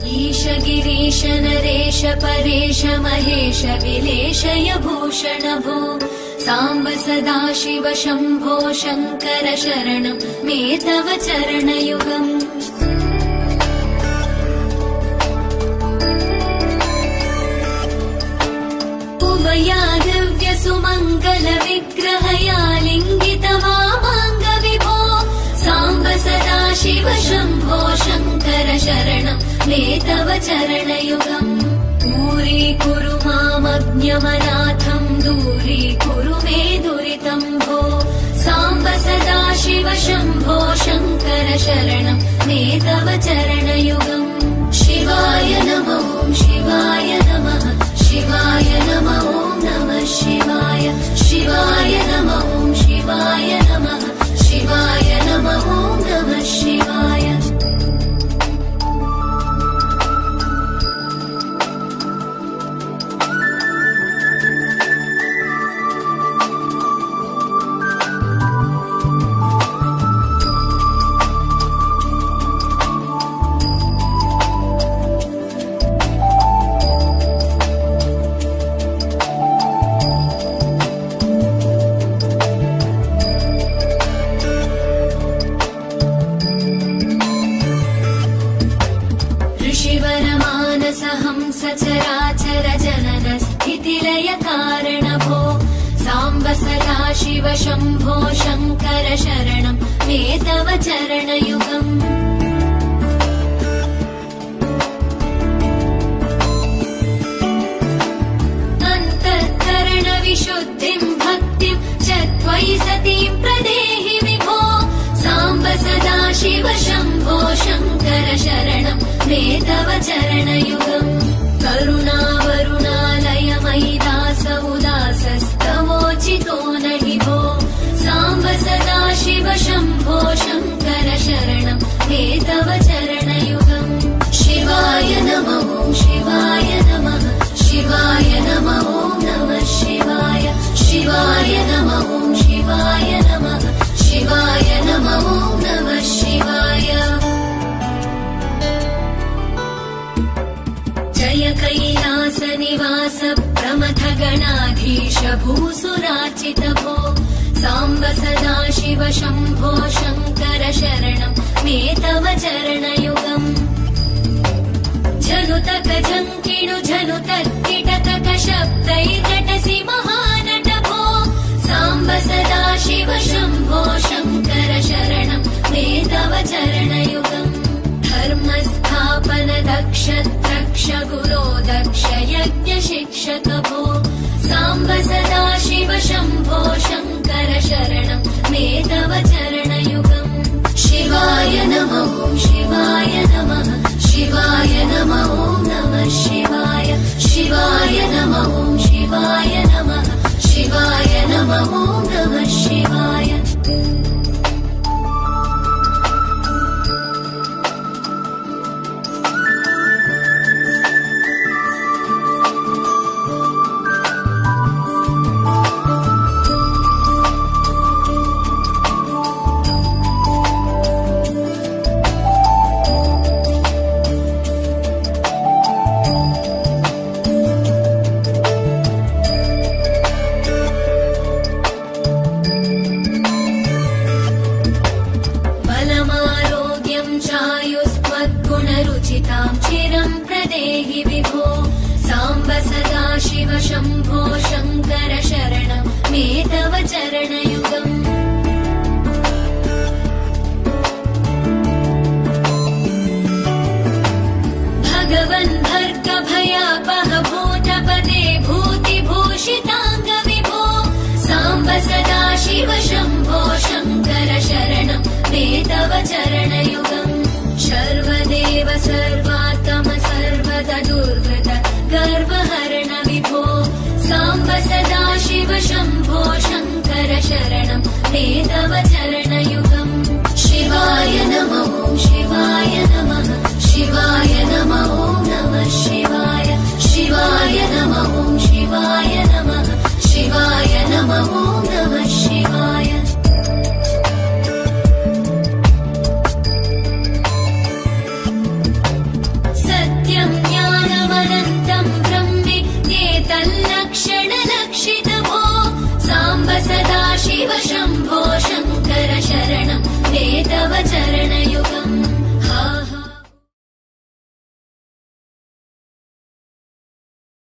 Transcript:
ईश गिरीश नरेश परेश महेश विलेशय भूषण भो साम्ब सदाशिव शम्भो शङ्कर शरणं मे तव चरणयुगम् उमया दिव्य सुमङ्गल विग्रहया लिङ्गित मामाङ्ग विभो साम्ब सदाशिव शम्भो शङ्कर शरणं मे तव चरणयुगम् दूरीकुरु मामज्ञमनाथं दूरीकुरु मे दुरितं भो साम्ब सदाशिव शम्भो शङ्कर शरणं मे तव चरणयुगम् शिवाय नमो शिवाय नमः शिवाय नमो नमः शिवाय शिवाय नमो शिवाय नमः शिवाय नमो नमः शिवाय सचराचर जनन स्थितिलय कारण भो साम्ब सदाशिव शम्भो शङ्कर शरणं मे तव चरणयुगम् अन्तःकरण विशुद्धिं भक्तिं च त्वयि सतीं प्रदेहि विभो साम्ब सदाशिव शम्भो शङ्कर शरणं मे तव चरणयुगम् करुणावरुणालय मयि दास उदासस्तवोचितो नहि भो साम्ब सदाशिव शम्भो शङ्कर शरणं मे तव चरणयुगम् शिवाय नमो शिवाय नमः शिवाय नमो नमः शिवाय शिवाय नमो शिवाय नमः शिवाय नमो नमः शिवाय जय कैलास निवास प्रमथ गणाधीश भूसुरार्चित भो साम्ब सदाशिव शम्भो शङ्कर शरणं मे तव चरणयुगम् झनुतक झङ्किणु झनुतक किटतक शब्दैर्नटसि महानट भो साम्ब सदाशिव शम्भो शङ्कर शरणं मे तव चरणयुगम् धर्मस्थापन दक्ष द्रक्ष गुरो दक्ष यज्ञ शिक्षक भो साम्ब सदाशिव शम्भो शङ्कर शरणं मे तव चरणयुगम् शिवाय नमो शिवाय नमः शिवाय नमो नमः शिवाय शिवाय नमो शिवाय नमः शिवाय नमो नमः शिवाय चिरं प्रदेहि विभो साम्ब सदाशिव शम्भो शङ्कर शरणं मे तव चरणयुगम्